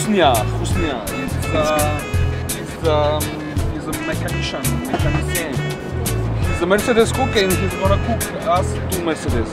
Husnia is a mechanician. He's a Mercedes cook and he's gonna cook us 2 Mercedes.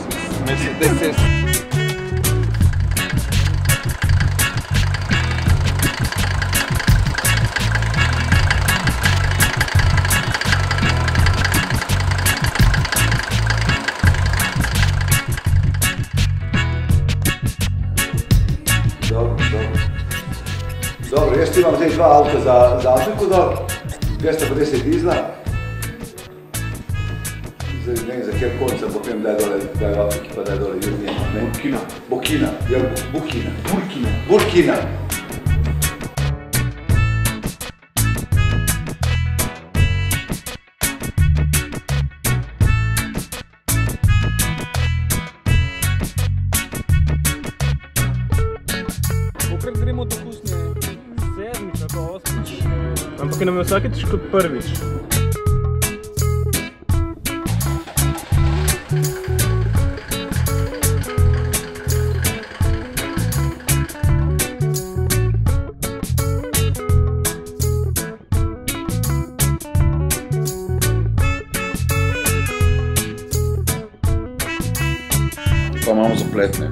Dobro, jaz imam zdaj 2 avta za Afriko dol, 250 dizla. Zdaj ne vem, za kjer konca potem daj dole, daj v Afriki, pa daj dole Jurnija. Burkina. Kokrat gremo do Husnije? 7. ali 8. Ampak nam je vsakeč kot prvič. Pa imamo zapletne.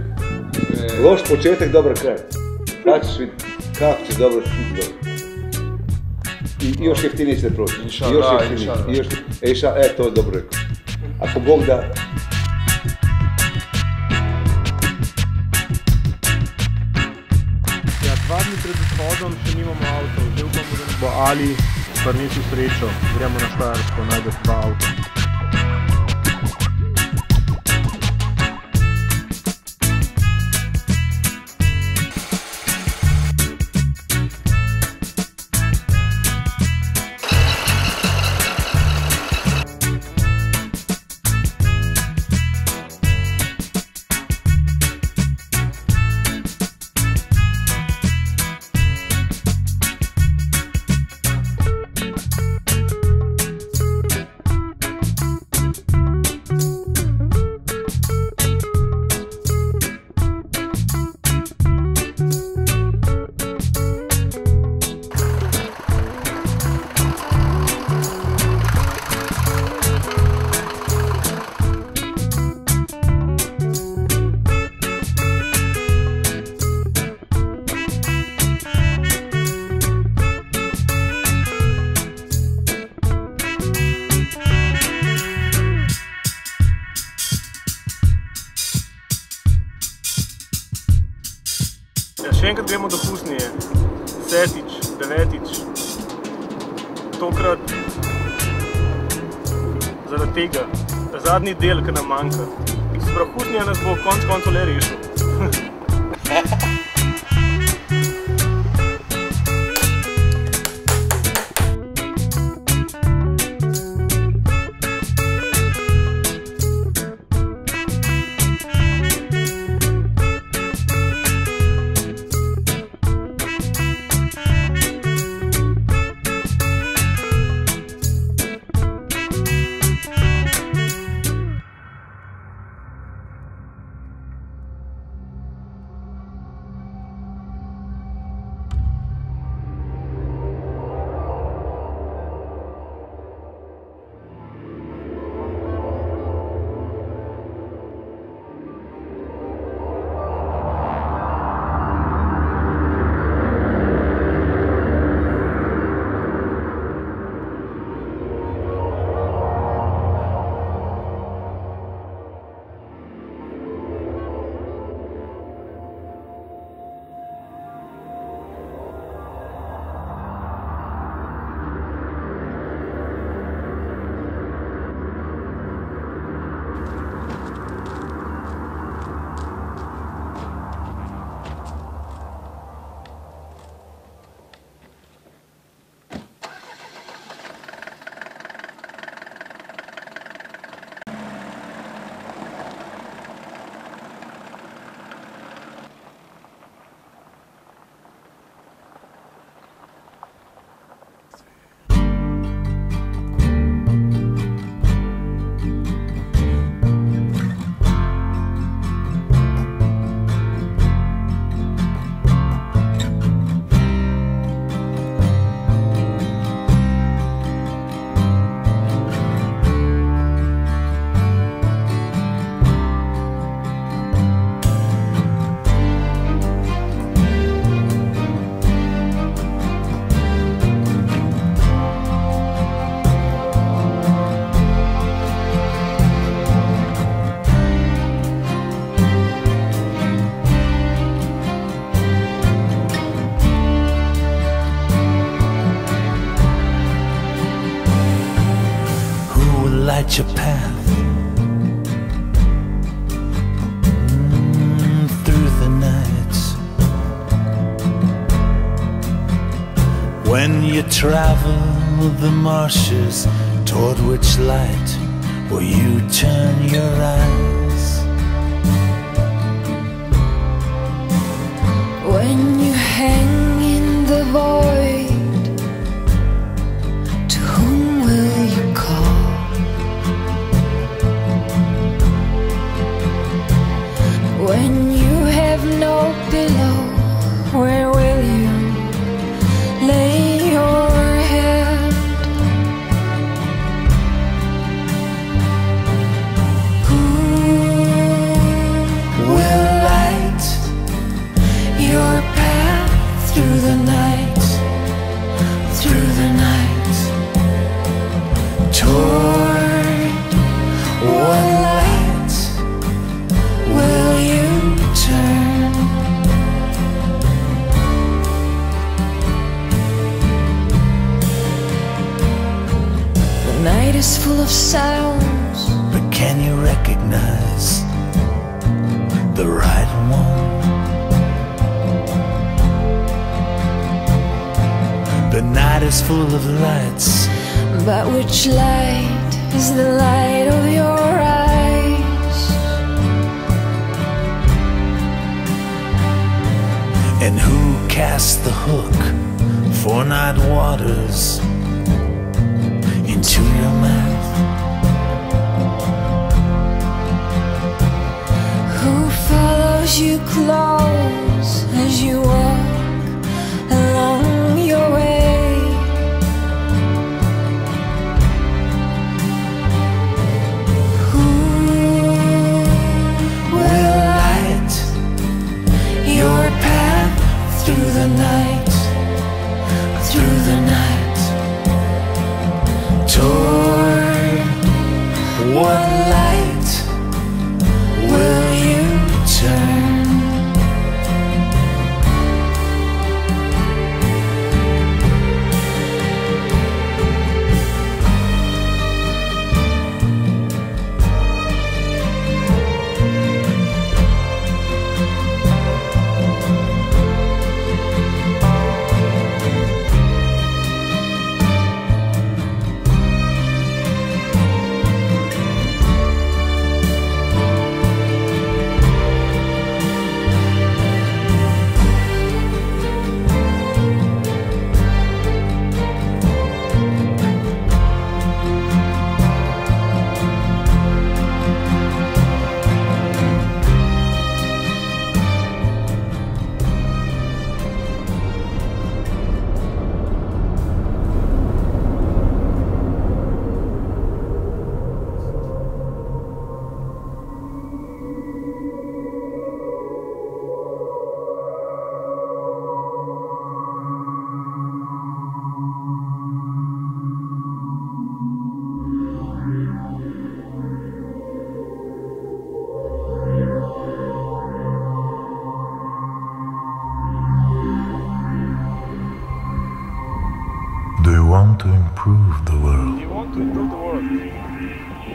Loš početek, dobar kraj. Kako će dobro šut. I još jeftinije će proći. Inša, to je dobro rekao. Ako Bog da... Ja, 2 dni pred odhodom še nimamo avtov. Zdaj upamo, da bo Ali prinesel srečo. Gremo na Štajersko, najdeš 2 avta. Še enkrat gremo do Husnije, 10., 9. Tokrat zaradi tega, zadnji del, ki nam manjka. Sprav Husnija nas bo konec koncev le rešil. light your path through the night. When you travel the marshes, toward which light will you turn your eyes? When you hang in the void, to whom will you call? When you have no pillow, where will you lay your head? Who will light your path through the night, through the night? Toward what light will you turn? The night is full of sounds, but can you recognize the right one? The night is full of lights, but which light is the light of your eyes? and who cast the hook for night waters into your mouth? Who follows you close as you walk along your way? Who will light your path through the night, through the night? Toward what light will you turn? Do you want to improve the world? You want to improve the world?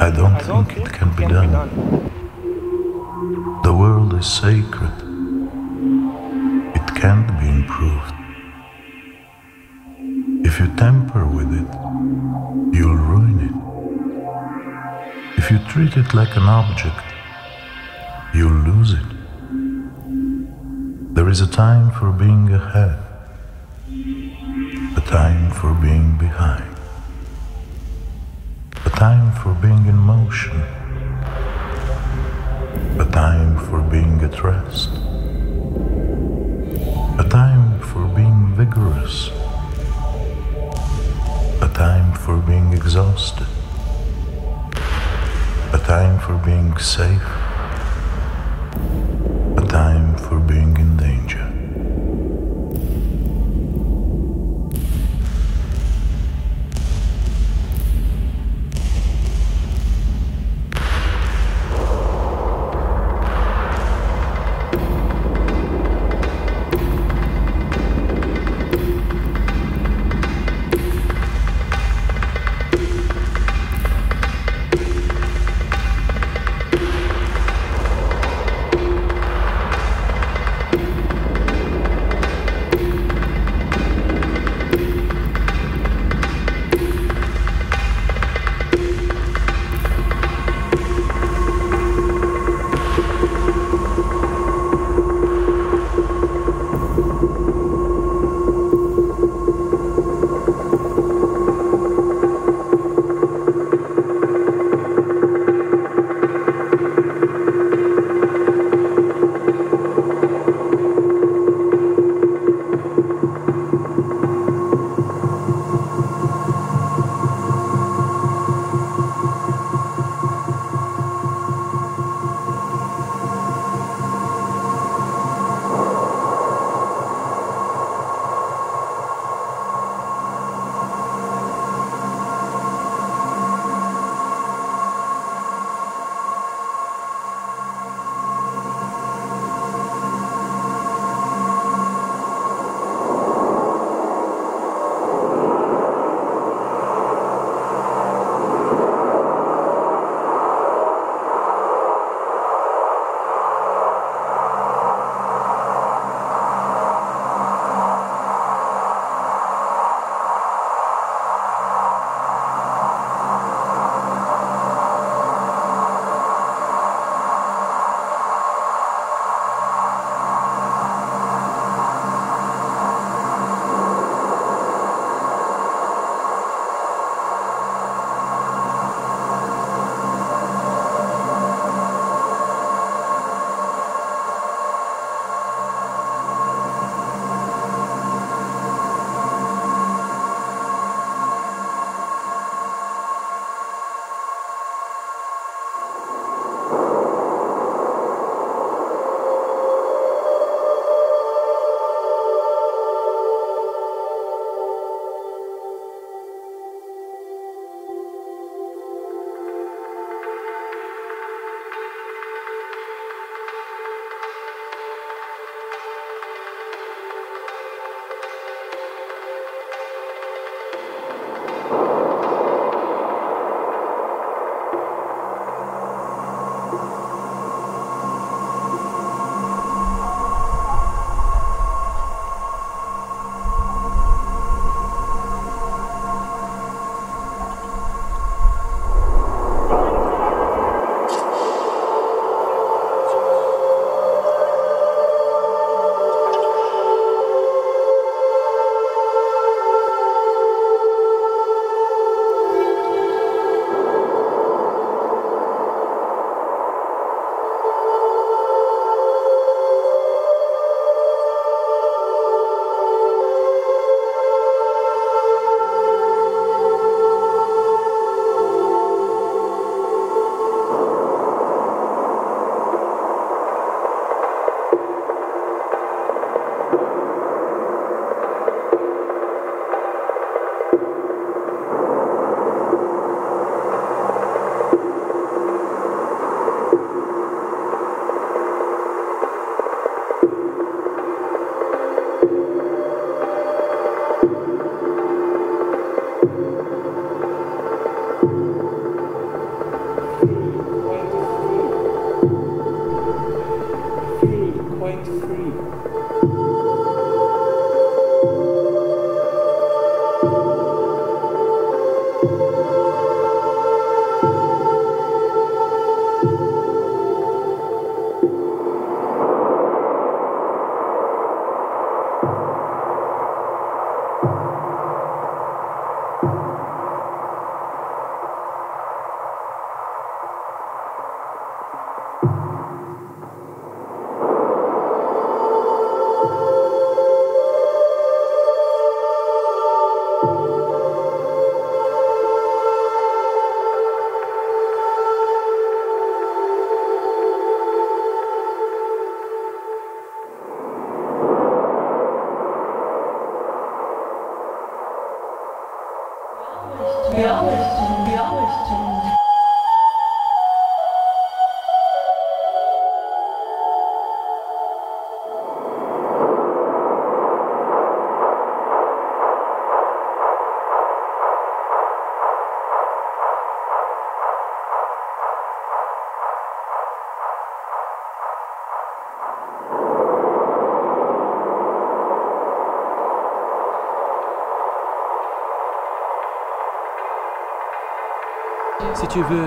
I don't think it can be done. The world is sacred. It can't be improved. If you tamper with it, you'll ruin it. If you treat it like an object, you'll lose it. There is a time for being ahead, a time for being behind, a time for being in motion, a time for being at rest, a time for being vigorous, a time for being exhausted, a time for being safe, a time for being in danger.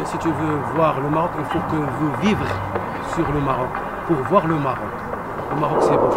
Si tu veux voir le Maroc, il faut que vous vivre sur le Maroc, pour voir le Maroc. Le Maroc, c'est beau.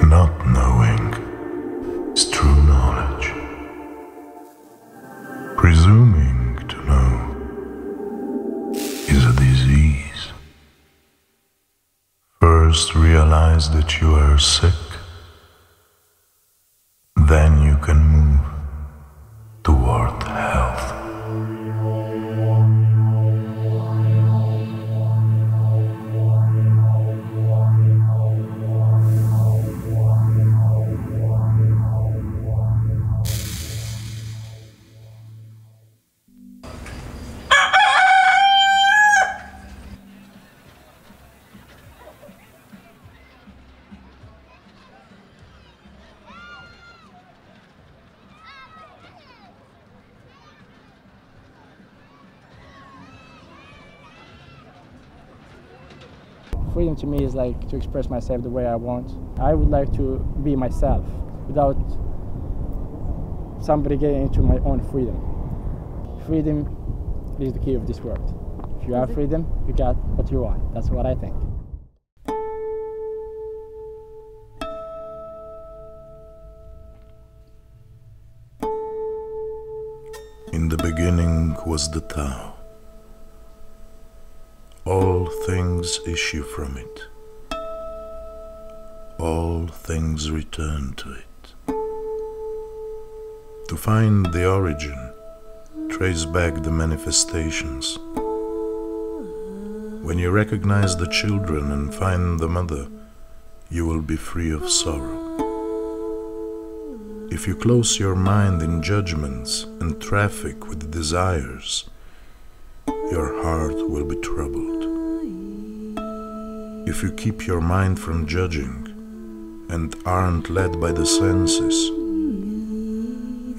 Not knowing is true knowledge. Presuming to know is a disease. First realize that you are sick, then you can move toward health. Freedom to me is like to express myself the way I want. I would like to be myself without somebody getting into my own freedom. Freedom is the key of this world. If you have freedom, you got what you want. That's what I think. In In the beginning was the Tao. All things issue from it. All things return to it. To find the origin, trace back the manifestations. When you recognize the children and find the mother, you will be free of sorrow. If you close your mind in judgments and traffic with desires, your heart will be troubled. If you keep your mind from judging and aren't led by the senses,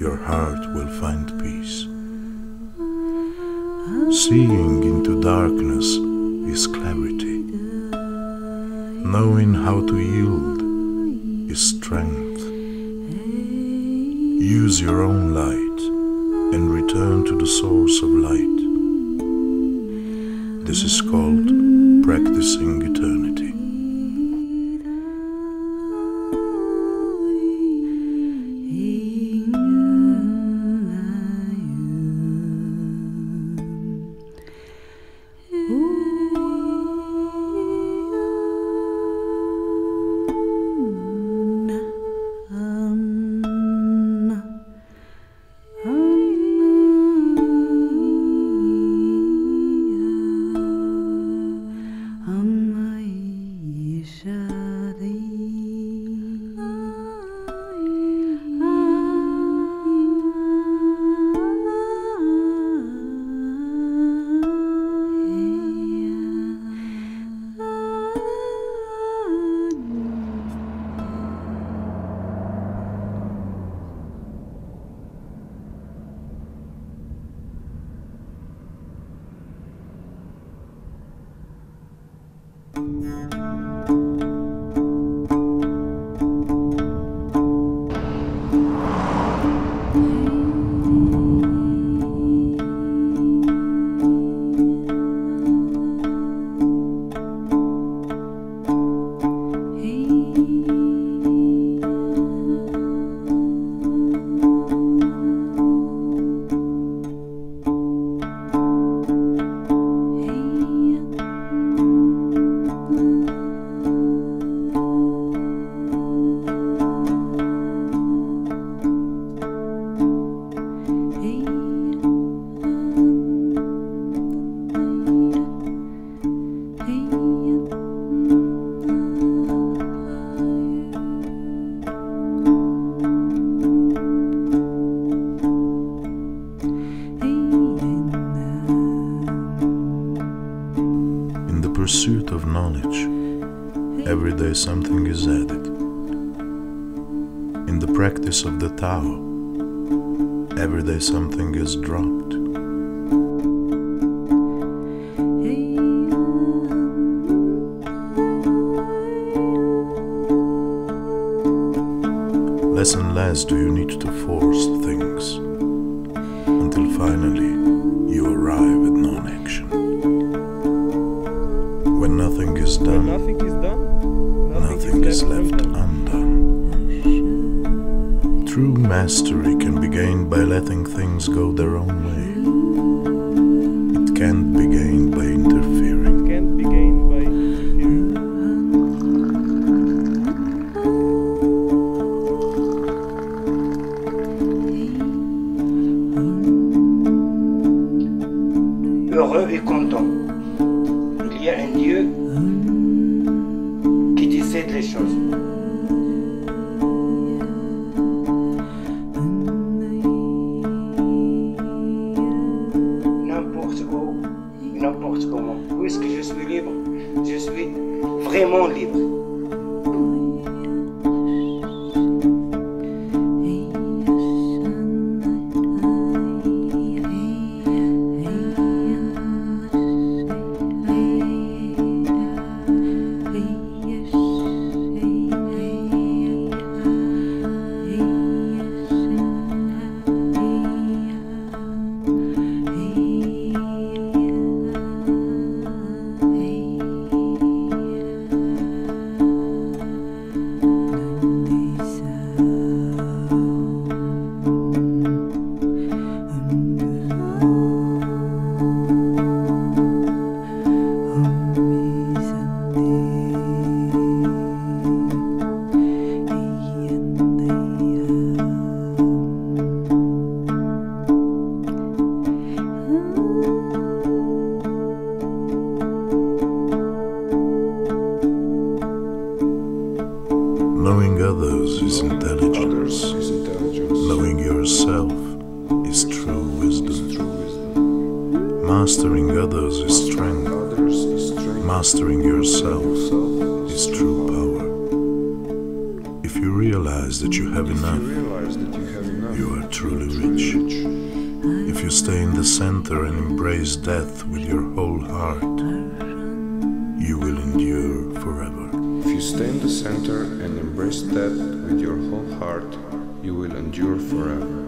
your heart will find peace. Seeing into darkness is clarity. Knowing how to yield is strength. Use your own light and return to the source of light. This is called practicing eternity. Pursuit of knowledge, every day something is added. In the practice of the Tao, every day something is dropped. Less and less do you need to force things, until finally you arrive at non-action. When nothing is done, nothing is left undone. True mastery can be gained by letting things go their own way. It can't be gained by interfering. Heureux et content. Il y a un Dieu qui décide les choses. N'importe où, n'importe comment. Puisque je suis libre, je suis vraiment libre. is intelligence. Knowing yourself is true wisdom. Mastering others is strength. Mastering yourself is true power. If you realize that you have enough, you are truly rich. If you stay in the center and embrace death with your whole heart, you will endure forever. If you stay in the center and embrace death with your whole heart, you will endure forever.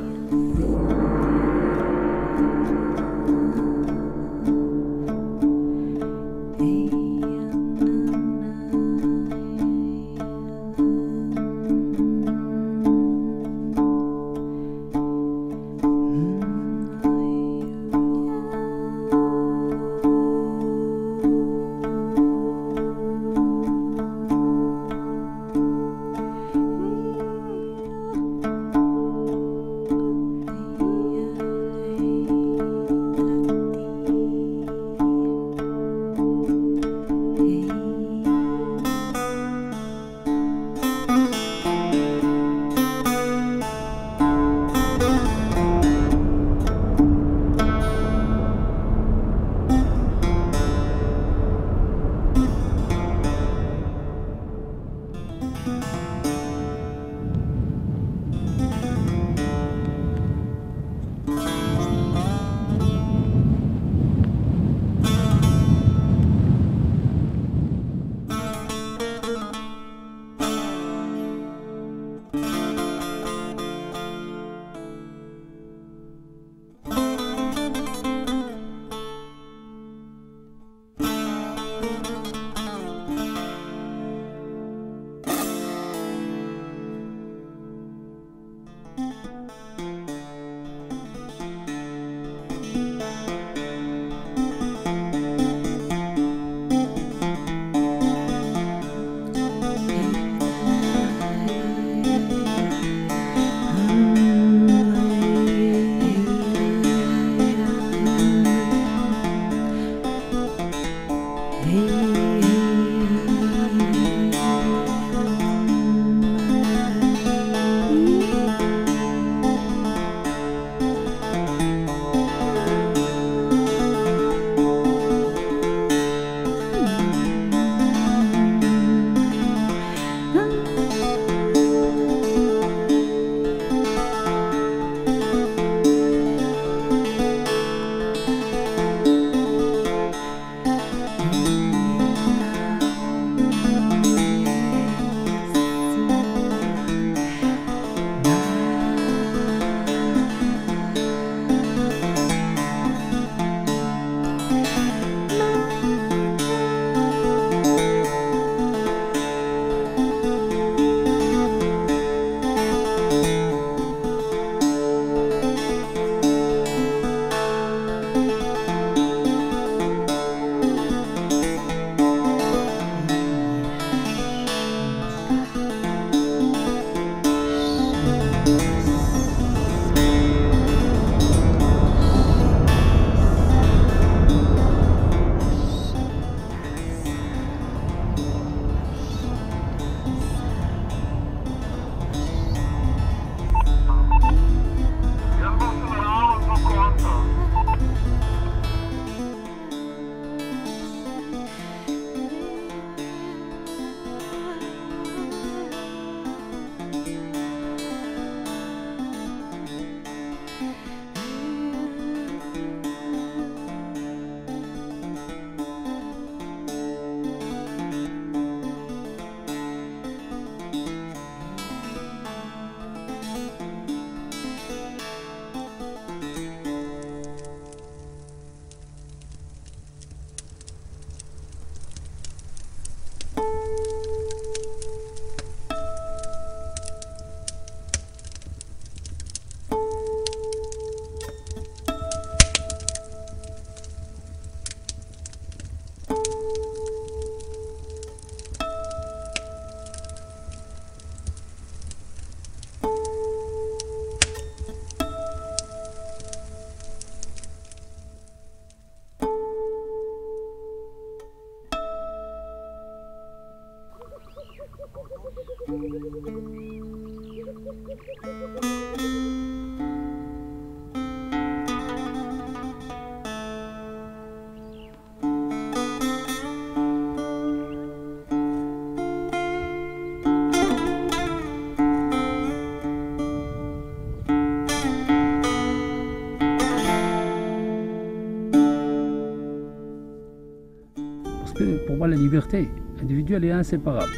Pour moi, la liberté individuelle est inséparable,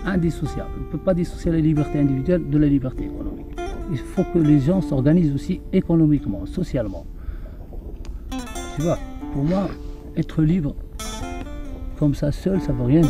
indissociable. On ne peut pas dissocier la liberté individuelle de la liberté économique. Il faut que les gens s'organisent aussi économiquement, socialement. Tu vois, pour moi, être libre comme ça seul, ça ne veut rien dire.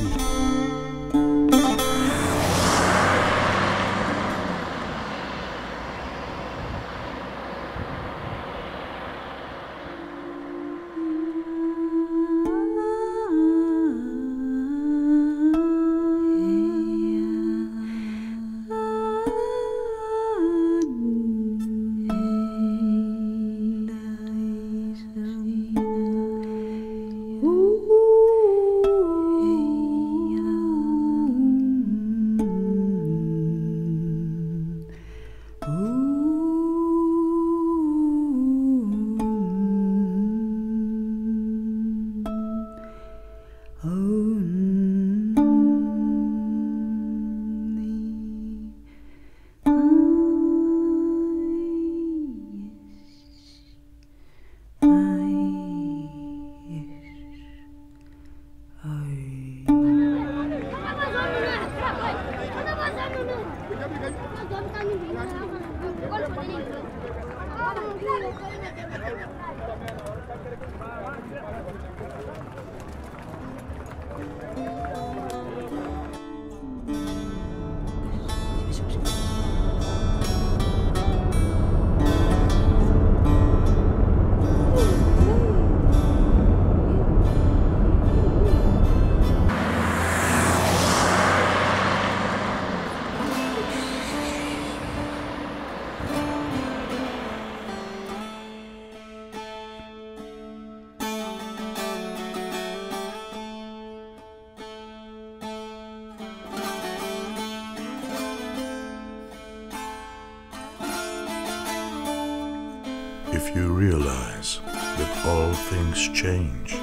If you realize that all things change,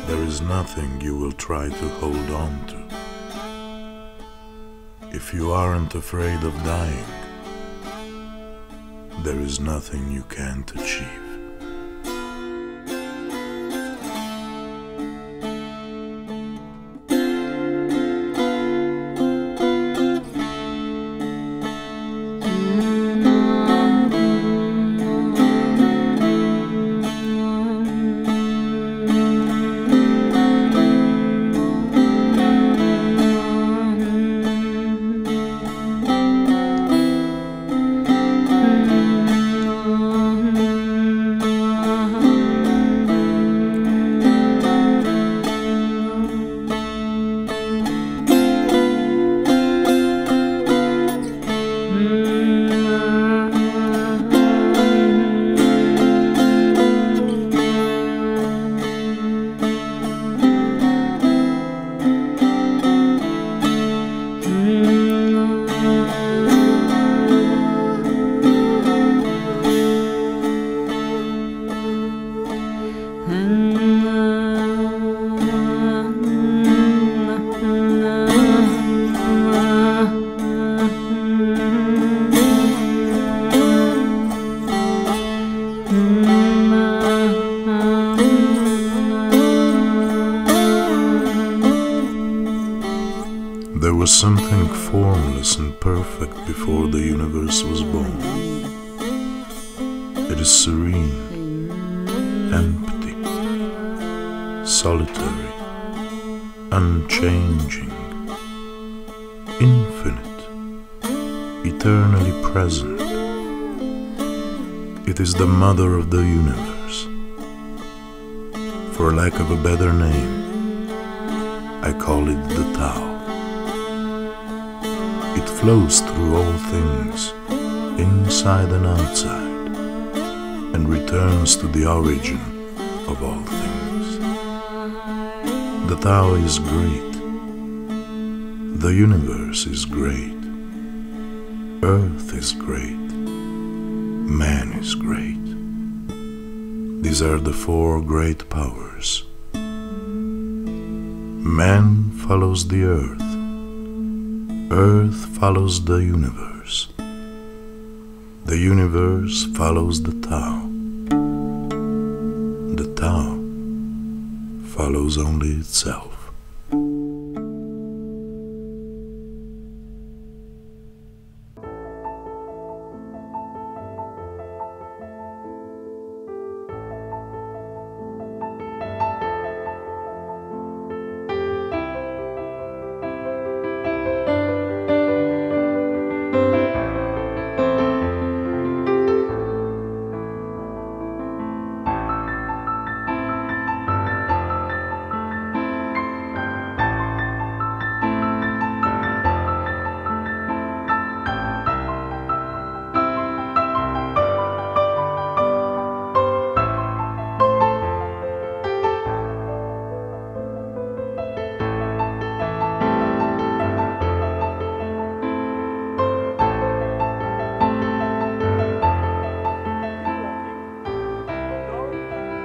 there is nothing you will try to hold on to. If you aren't afraid of dying, there is nothing you can't achieve. There was something formless and perfect before the universe was born. It is serene, empty, solitary, unchanging, infinite, eternally present. It is the mother of the universe. For lack of a better name, I call it the Tao. It flows through all things, inside and outside, and returns to the origin of all things. The Tao is great. The universe is great. Earth is great. Man is great. These are the four great powers. Man follows the earth. Earth follows the universe. The universe follows the Tao. The Tao follows only itself.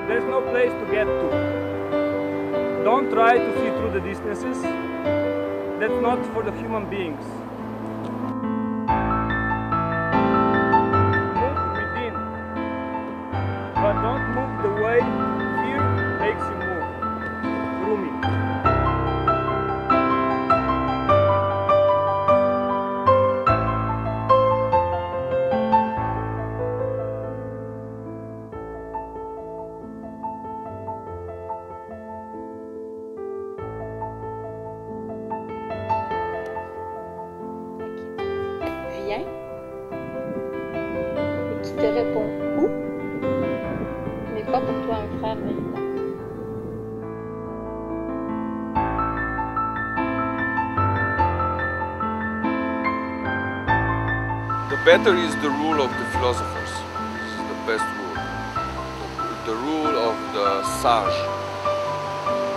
There's no place to get to. Don't try to see through the distances. That's not for the human beings. Move within. But don't move the way fear makes you move. Through me. Viens, et qui te répond où, mais pas pour toi un frère véritable. The better is the rule of the philosophers. This is the best rule. The rule of the sage,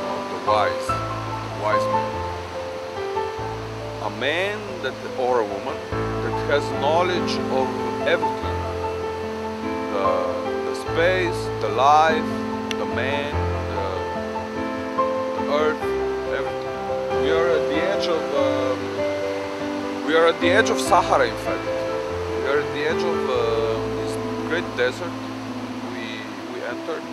of the wise man. A man that, or a woman that has knowledge of everything. The space, the life, the man, the earth, everything. We are at the edge of Sahara, in fact. We are at the edge of this great desert we entered.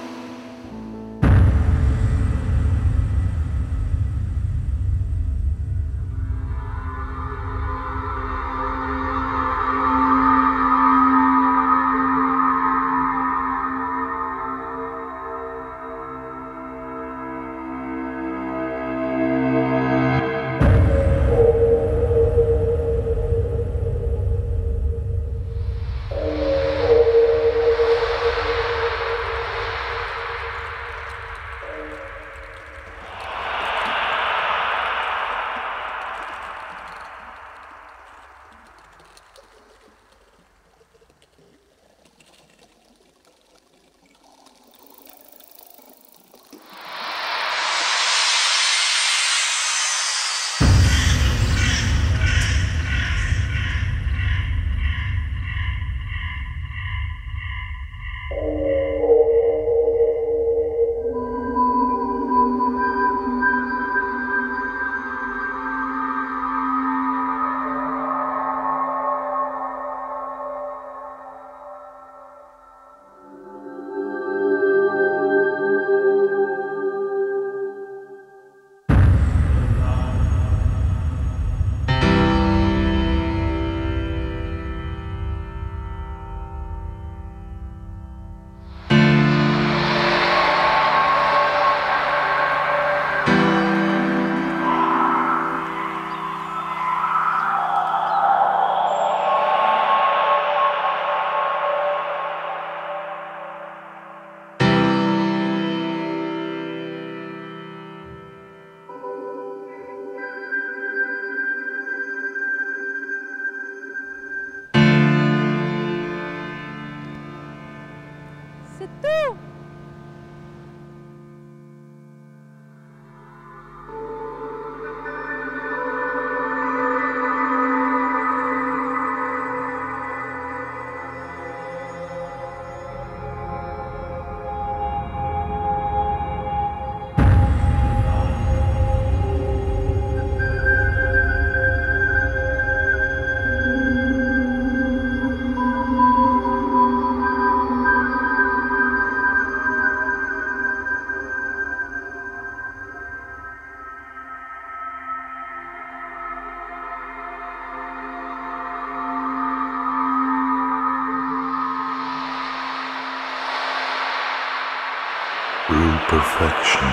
Real perfection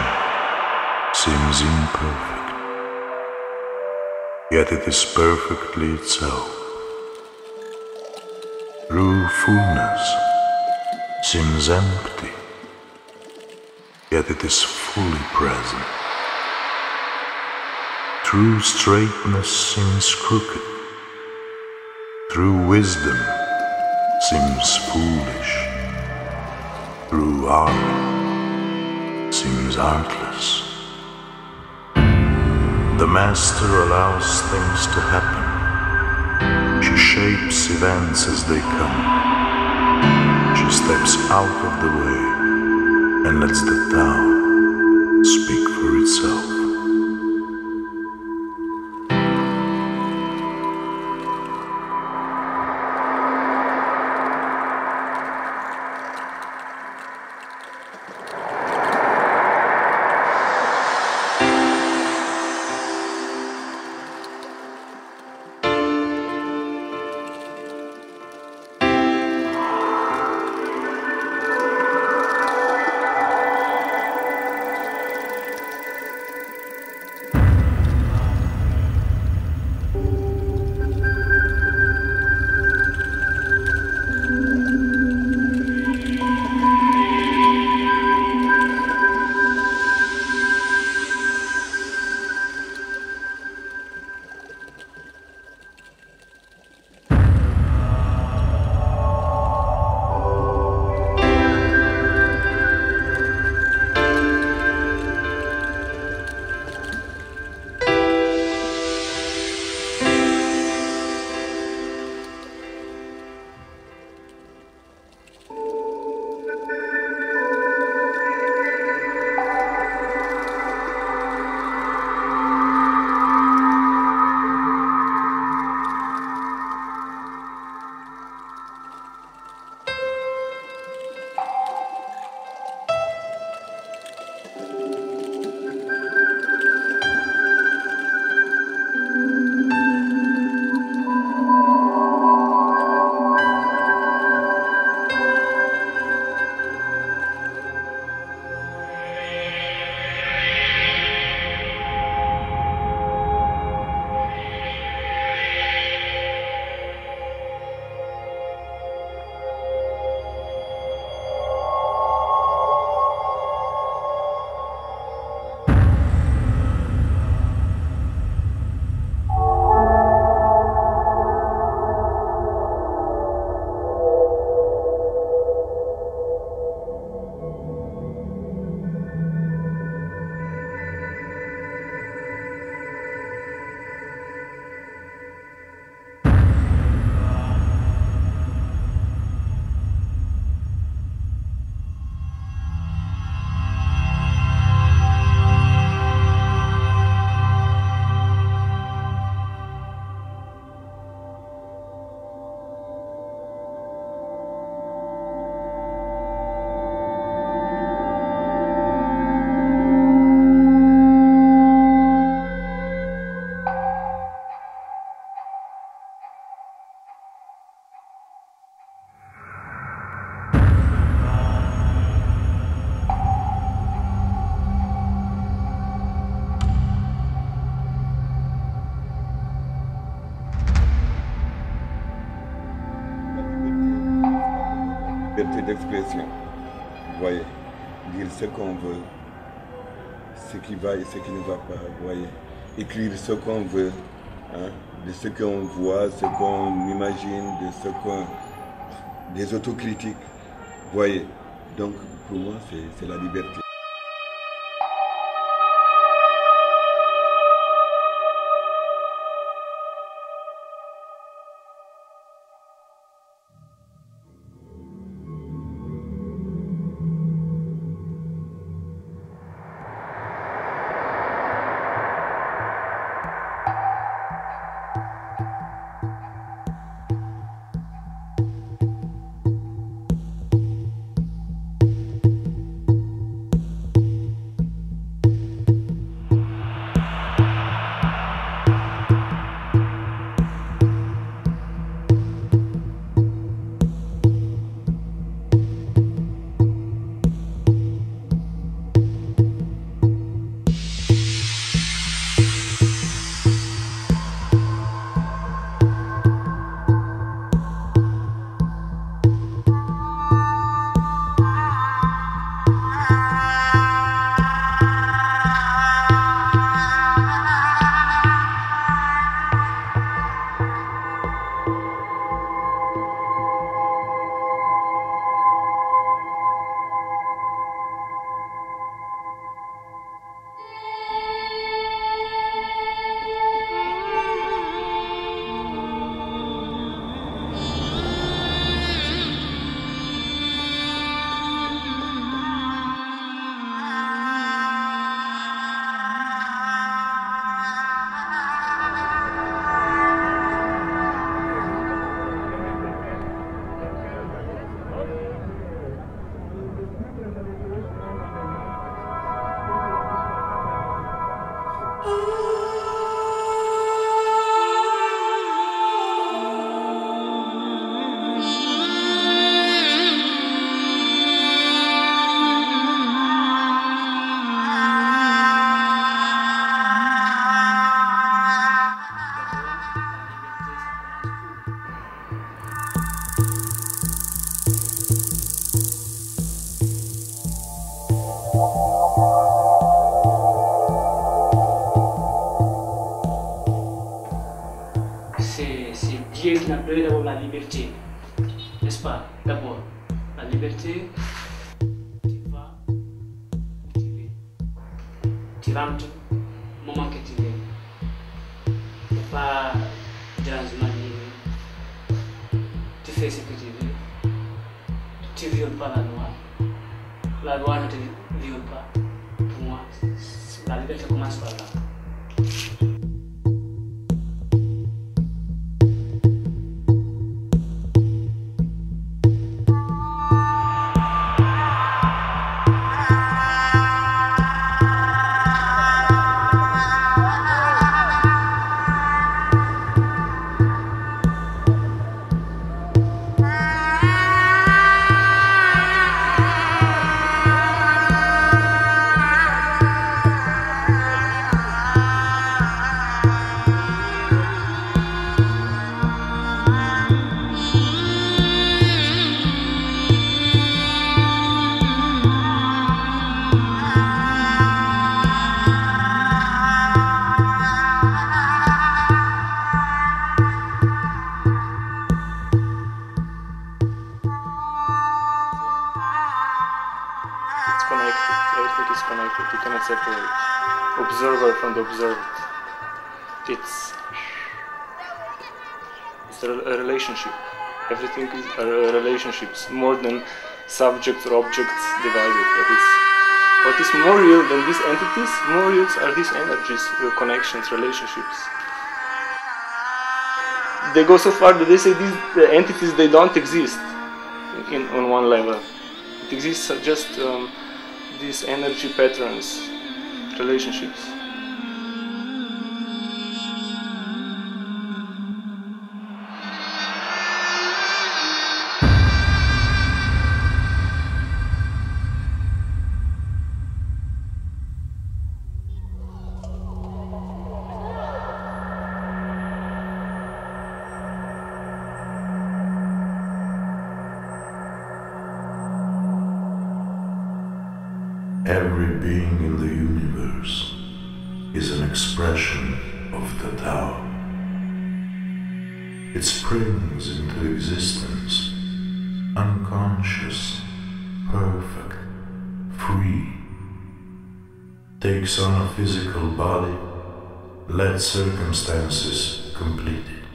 seems imperfect, yet it is perfectly itself. True fullness seems empty, yet it is fully present. True straightness seems crooked, true wisdom seems foolish, true art seems artless. The Master allows things to happen. She shapes events as they come. She steps out of the way and lets the Tao speak for itself. liberté d'expression. Vous voyez, dire ce qu'on veut, ce qui va et ce qui ne va pas. Vous voyez, écrire ce qu'on veut, hein, de ce qu'on voit, ce qu'on imagine, des autocritiques. Vous voyez, donc pour moi c'est la liberté. C'est Dieu qui a donné d'abord la liberté, n'est-ce pas? D'abord, la liberté, tu vas où tu veux. Tu rentres au moment que tu veux. Tu n'es pas dans une manière. Tu fais ce que tu veux. Tu ne violes pas la loi. La loi ne te viole pas. Pour moi, la liberté commence par là. Everything is connected. You cannot separate observer from the observed. It's a relationship. Everything is relationships, more than subjects or objects divided. What is more real than these entities? More real are these energies, connections, relationships. They go so far that they say these entities, they don't exist on one level. It exists just these energy patterns, relationships. Every being in the universe is an expression of the Tao. It springs into existence, unconscious, perfect, free, takes on a physical body, let circumstances complete it.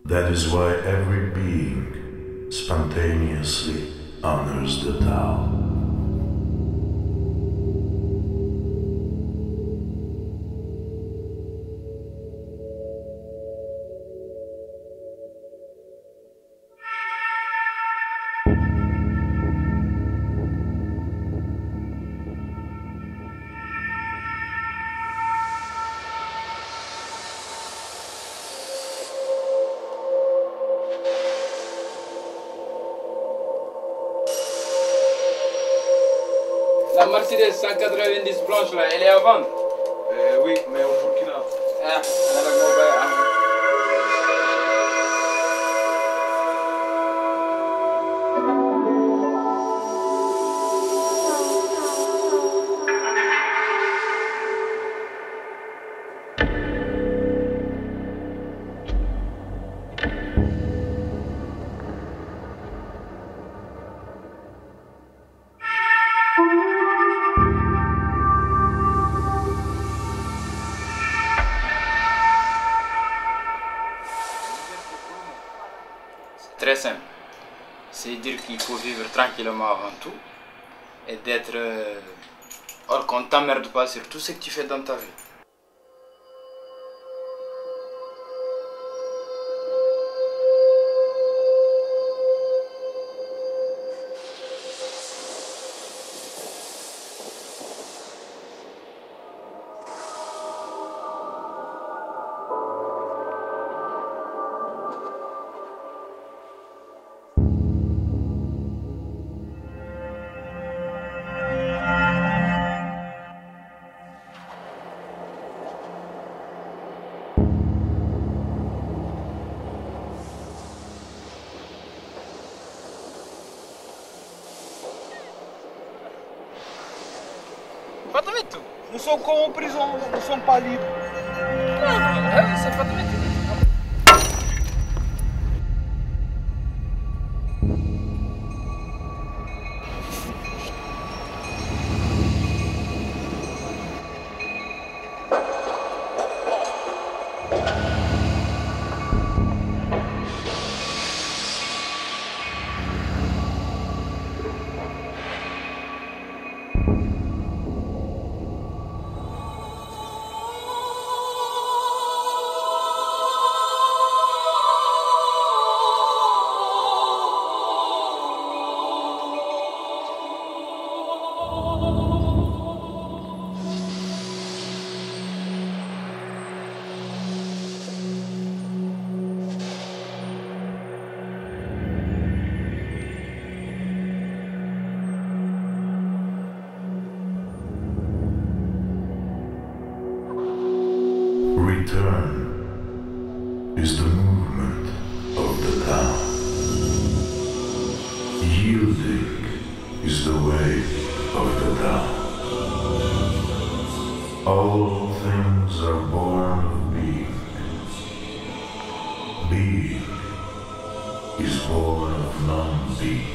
That is why every being spontaneously honors the Tao. La Mercedes 190 blanche là, elle est à vendre? Oui, mais au Burkina. Ah, elle a la mauvaise. Très simple. C'est dire qu'il faut vivre tranquillement avant tout et d'être or qu'on t'emmerde pas sur tout ce que tu fais dans ta vie. Completamente tudo. Não são compras, não são palitos. Não, isso é completamente tudo. Return is the movement of the Tao. Yielding is the way of the Tao. All things are born of being. Being is born of non-being.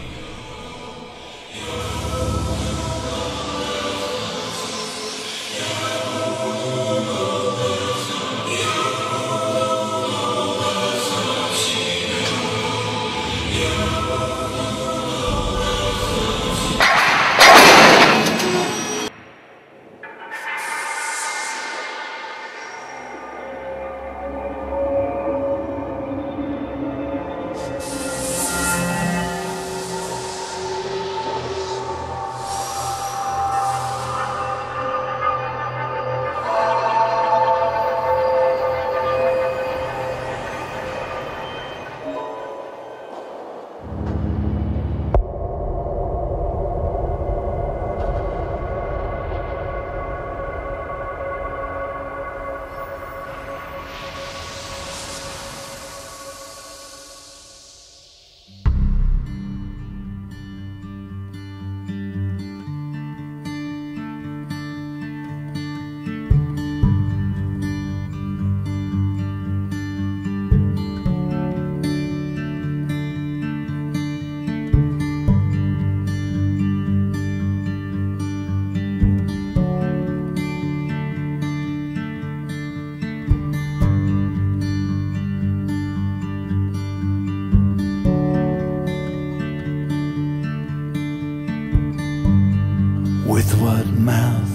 With what mouth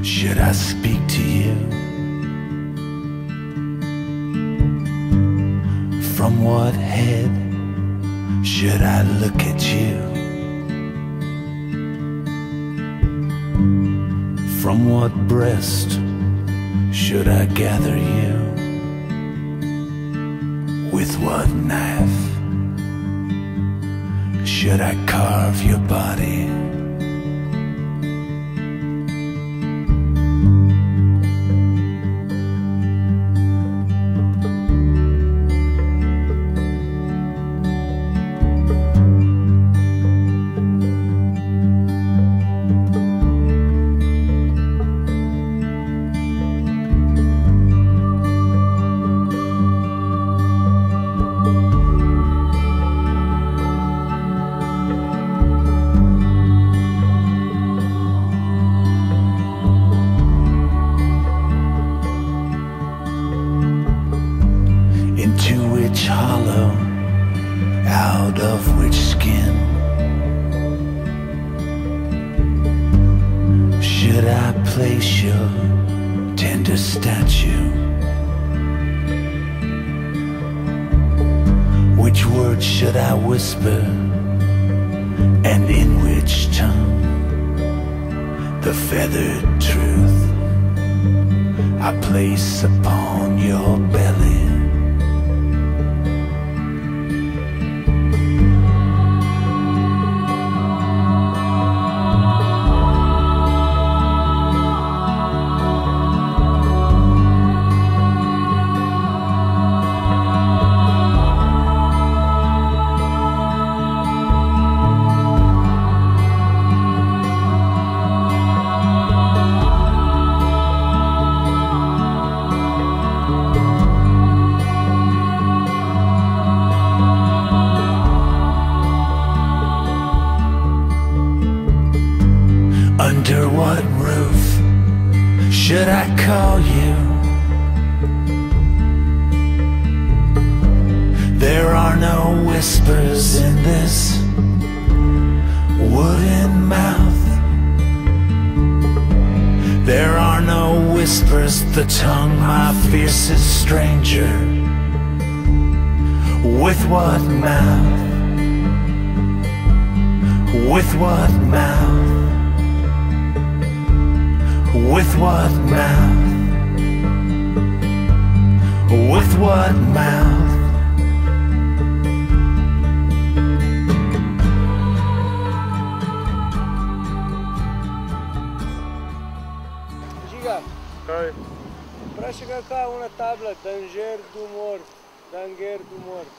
should I speak to you? From what head should I look at you? From what breast should I gather you? With what knife should I carve your body? Hollow, out of which skin should I place your tender statue? Which words should I whisper, and in which tongue the feathered truth I place upon your belly? Under what roof should I call you? There are no whispers in this wooden mouth. There are no whispers, the tongue, my fiercest stranger. With what mouth? With what mouth? With what mouth? With what mouth? Giga, para chegar cá uma tabla, danger do morto, danger do morto.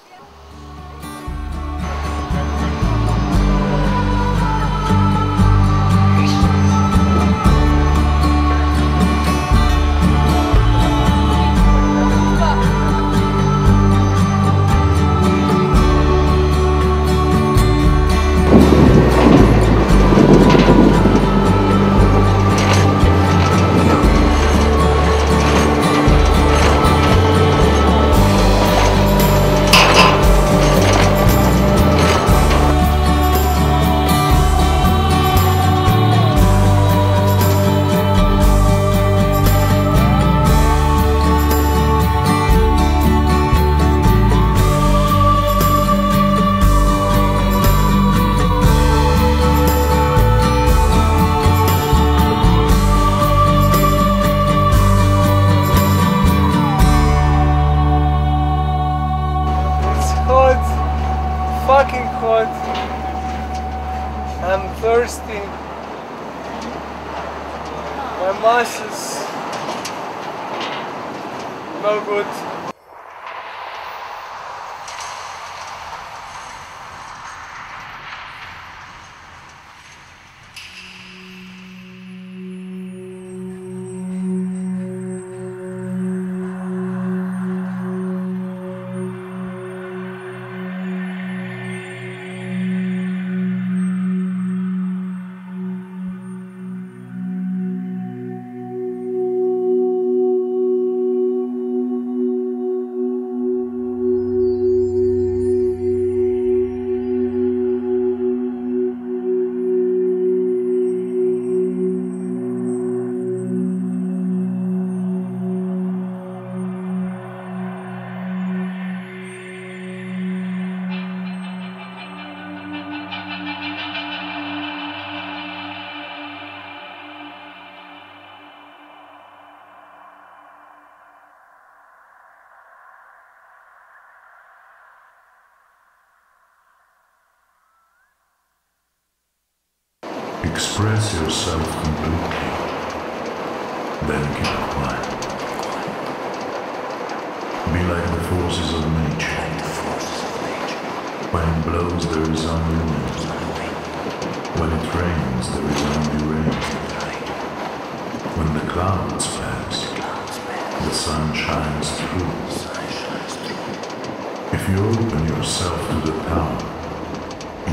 Fucking hot. I'm thirsty. My muscles no good. Express yourself completely, then keep quiet. Be like the forces of nature. When it blows, there is only wind. When it rains, there is only rain. When the clouds pass, the sun shines through. If you open yourself to the Tao,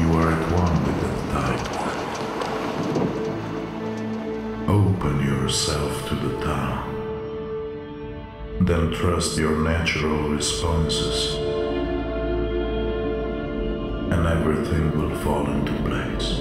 you are at one with the tide. Open yourself to the Tao. Then trust your natural responses, and everything will fall into place.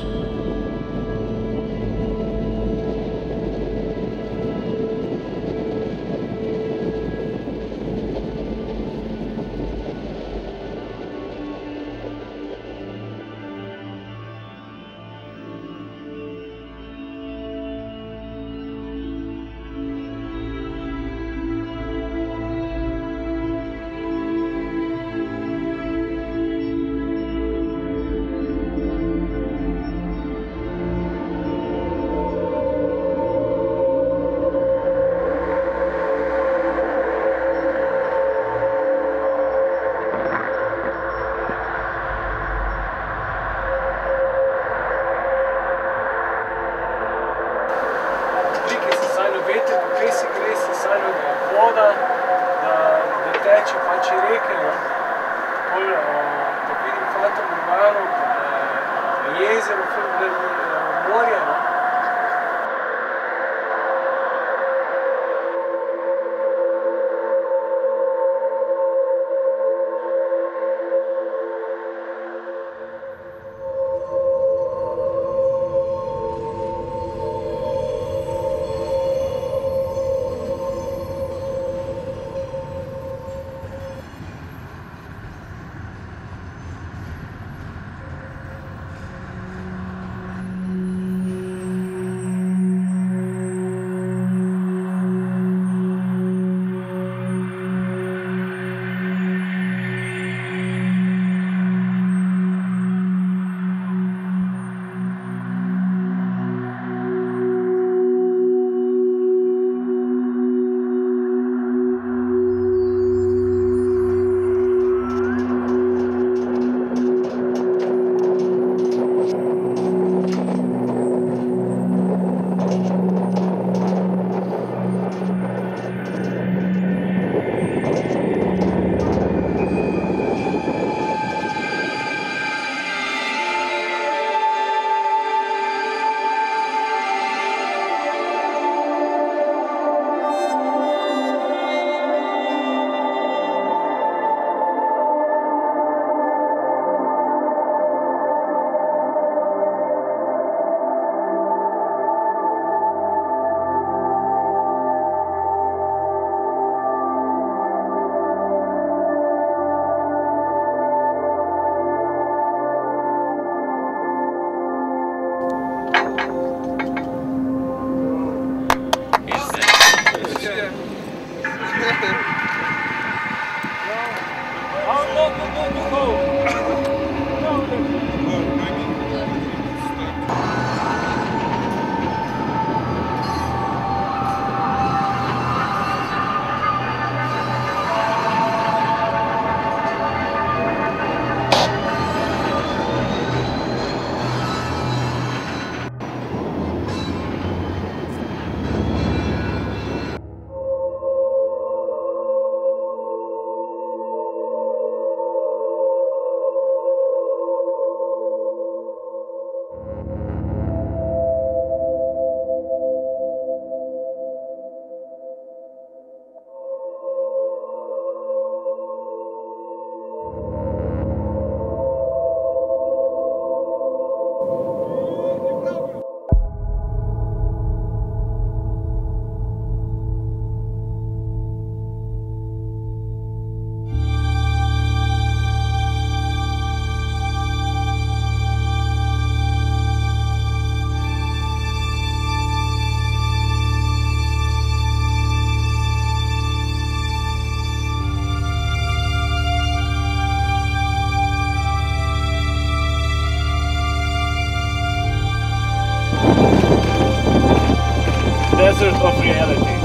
desert of reality.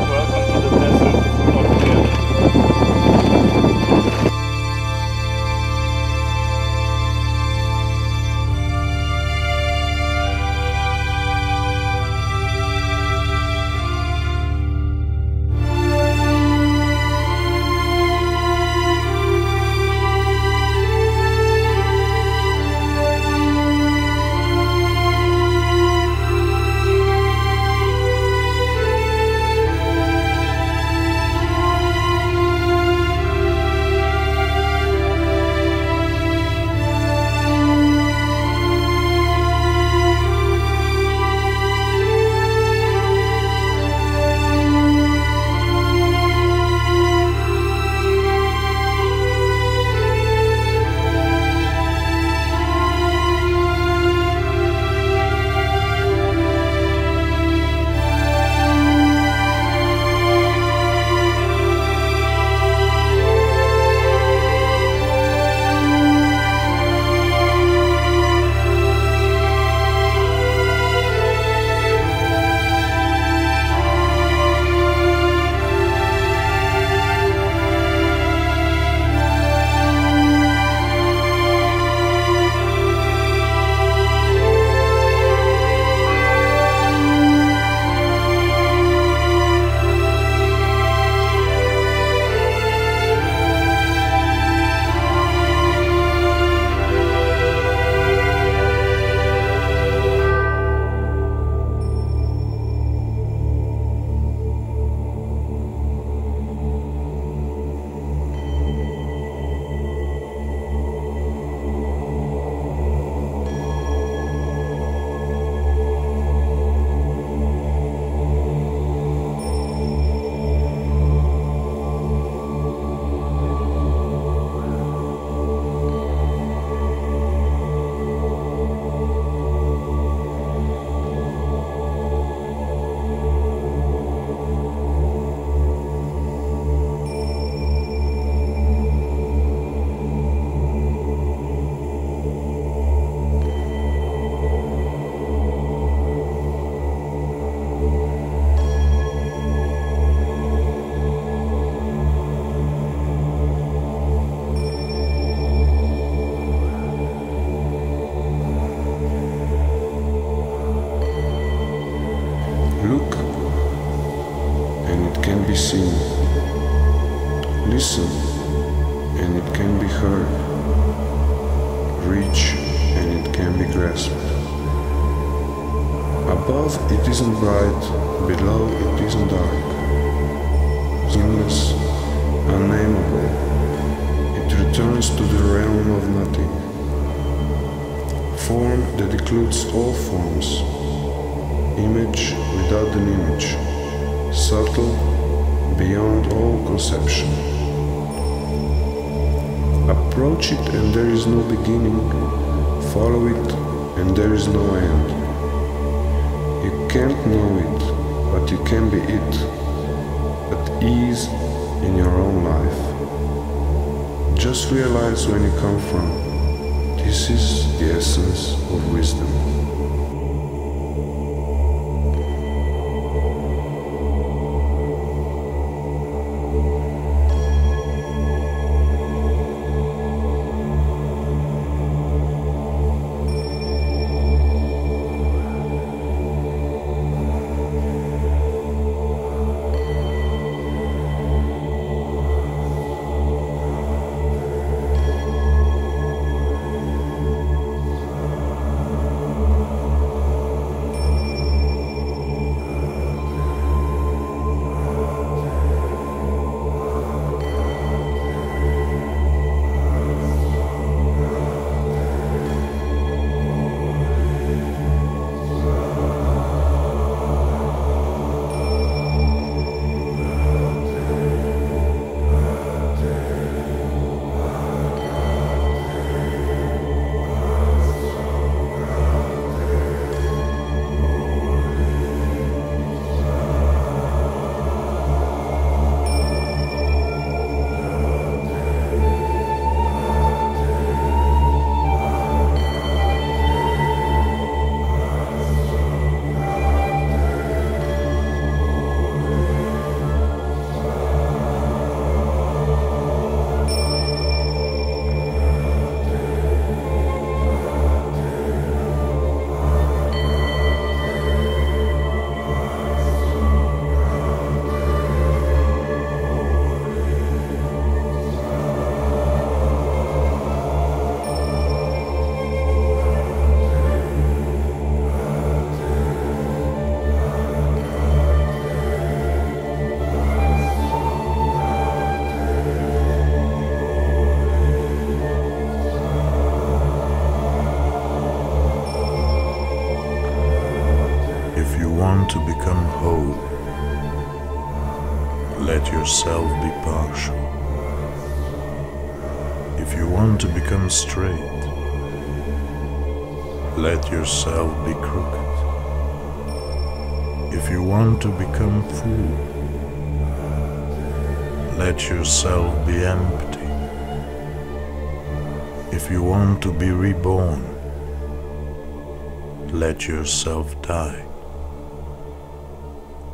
Welcome to the desert of reality. Seen, listen, and it can be heard, reach, and it can be grasped. Above it isn't bright, below it isn't dark. Endless, unnameable, it returns to the realm of nothing. Form that includes all forms, image without an image, subtle, beyond all conception. Approach it and there is no beginning, follow it and there is no end. You can't know it, but you can be it, at ease in your own life. Just realize when you come from. This is the essence of wisdom. want to become whole, let yourself be partial. If you want to become straight, let yourself be crooked. If you want to become full, let yourself be empty. If you want to be reborn, let yourself die.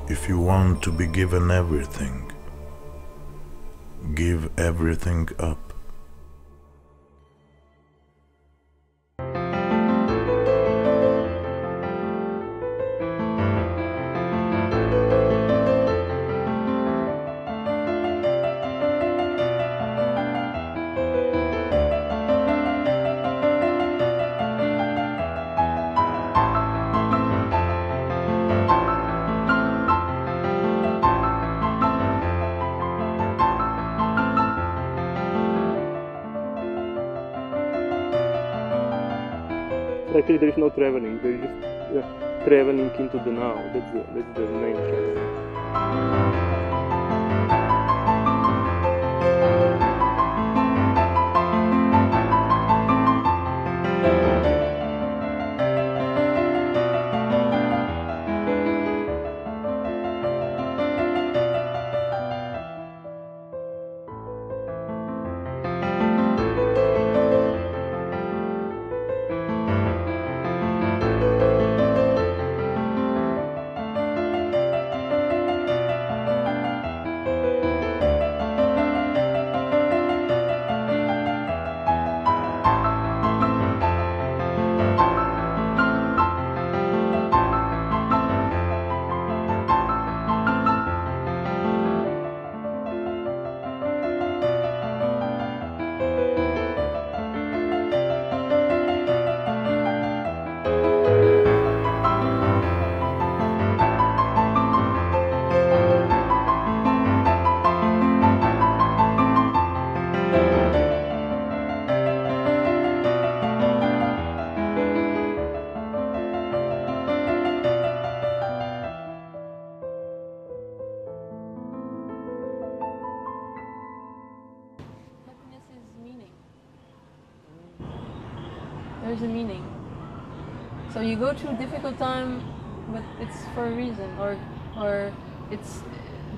If you want to be given everything, give everything up. Actually, there is no traveling. There is just traveling into the now. That's the main traveling. There's a meaning. So you go through difficult time, but it's for a reason, or it's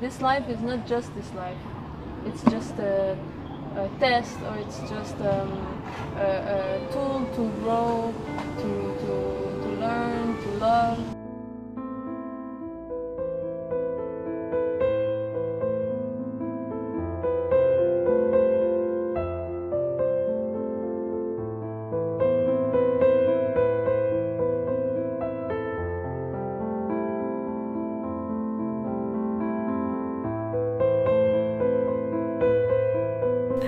this life is not just this life. It's just a test, or it's just a tool to grow, to learn, to love.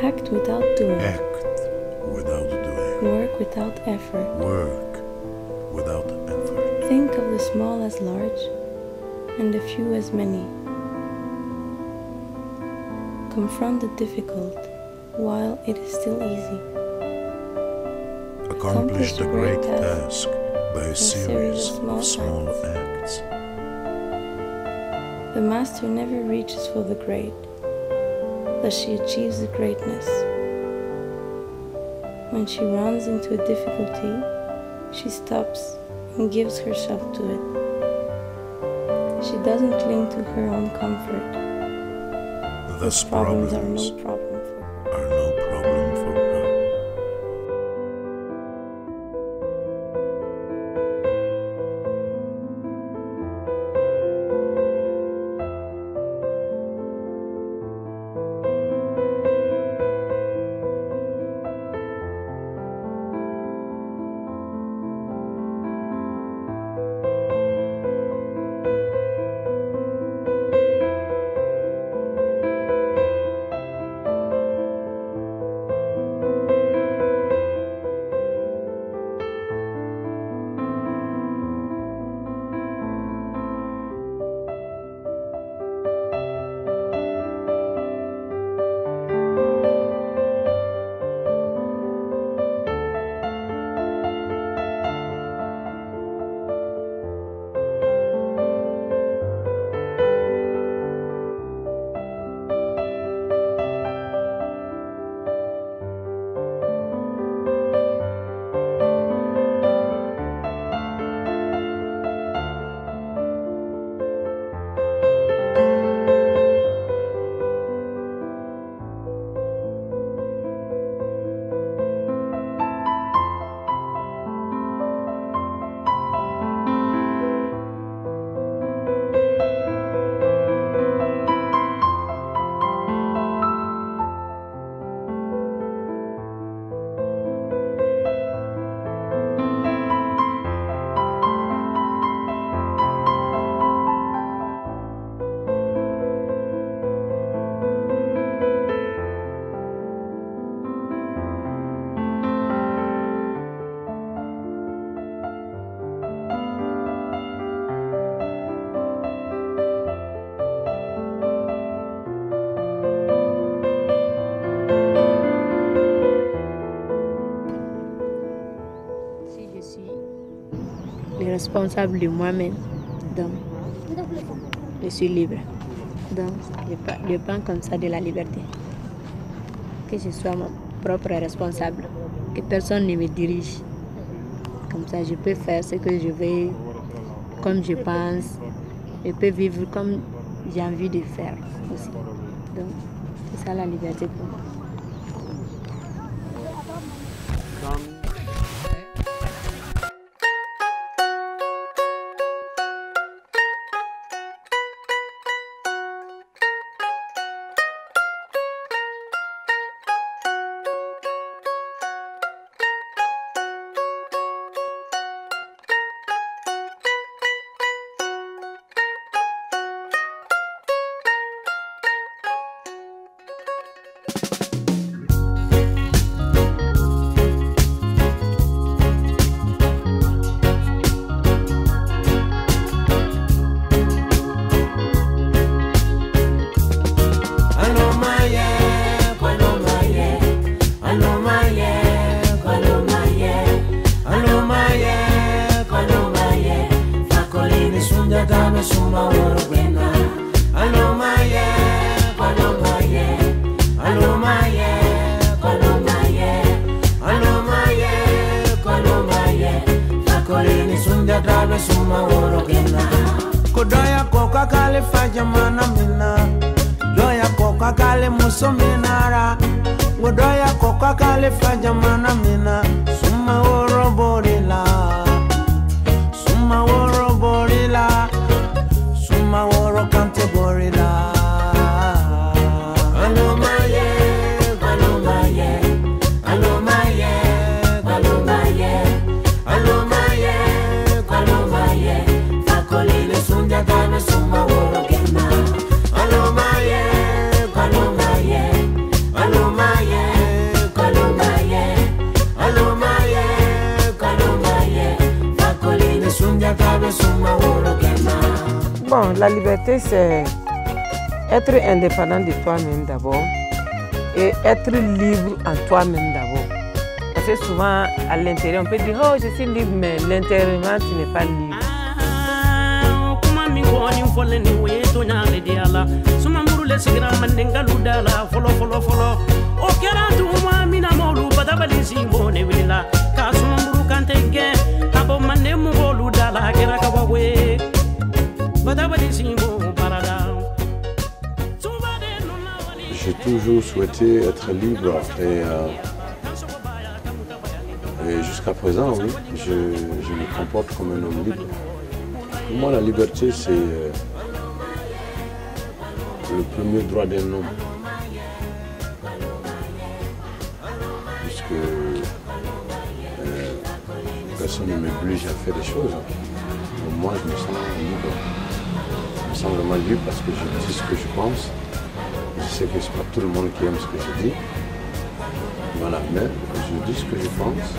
Act without doing. Act without doing. Work without effort. Work without effort. Think of the small as large and the few as many. Confront the difficult while it is still easy. Accomplish the great task by a series of small acts. The master never reaches for the great, thus she achieves the greatness. When she runs into a difficulty, she stops and gives herself to it. She doesn't cling to her own comfort. Thus Problems are problems no problem. are no problem for her. responsable de moi-même. Donc, je suis libre. Donc, je prends comme ça de la liberté. Que je sois mon propre responsable. Que personne ne me dirige. Comme ça, je peux faire ce que je veux, comme je pense. Je peux vivre comme j'ai envie de faire aussi. Donc, c'est ça la liberté pour moi. Kodoya koka kale fajamana mina, doya koka kale musominara, kodoya koka kale fajamana mina, suma woro borila, suma woro borila, suma woro kante borila. Bon, la liberté, c'est être indépendant de toi-même d'abord et être libre en toi-même d'abord. Parce que souvent, à l'intérieur, on peut dire « Oh, je suis libre », mais l'intérieurement, tu n'es pas libre. J'ai toujours souhaité être libre et jusqu'à présent, oui, je me comporte comme un homme libre. Pour moi, la liberté, c'est le premier droit d'un homme. Puisque personne ne m'oblige à faire des choses. Donc moi, je me sens libre. Je me sens vraiment libre parce que je dis ce que je pense. Je sais que ce n'est pas tout le monde qui aime ce que je dis. Voilà, mais je dis ce que je pense.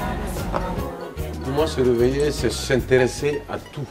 Pour moi, se réveiller, c'est s'intéresser à tout.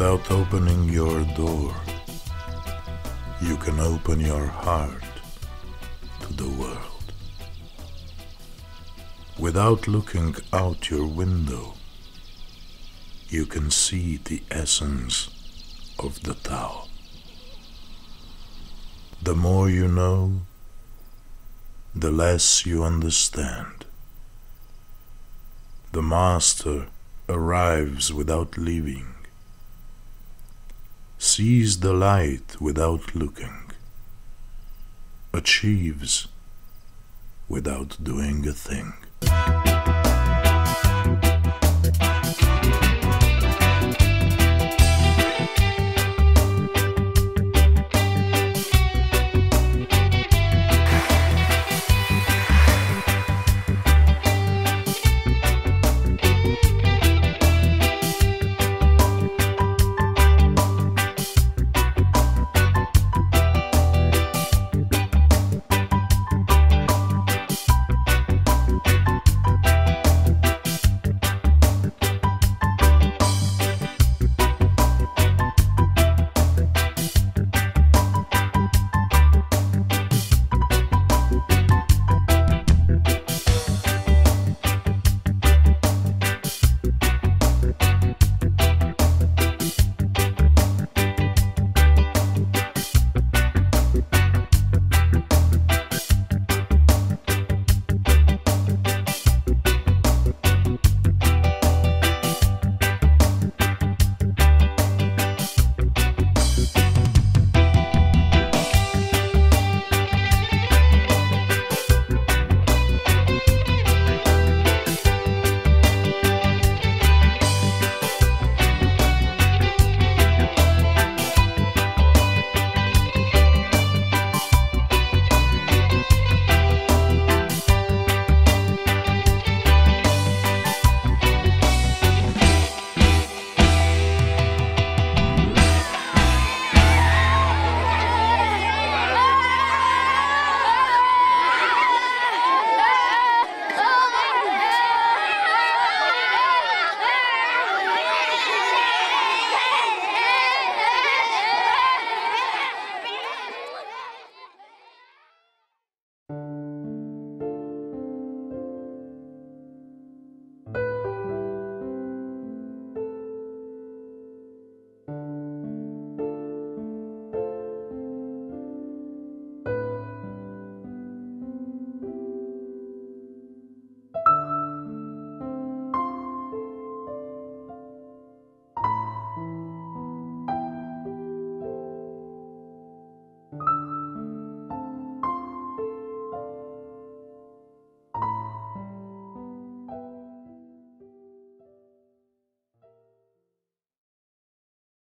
Without opening your door, you can open your heart to the world. Without looking out your window, you can see the essence of the Tao. The more you know, the less you understand. The master arrives without leaving, sees the light without looking, achieves without doing a thing.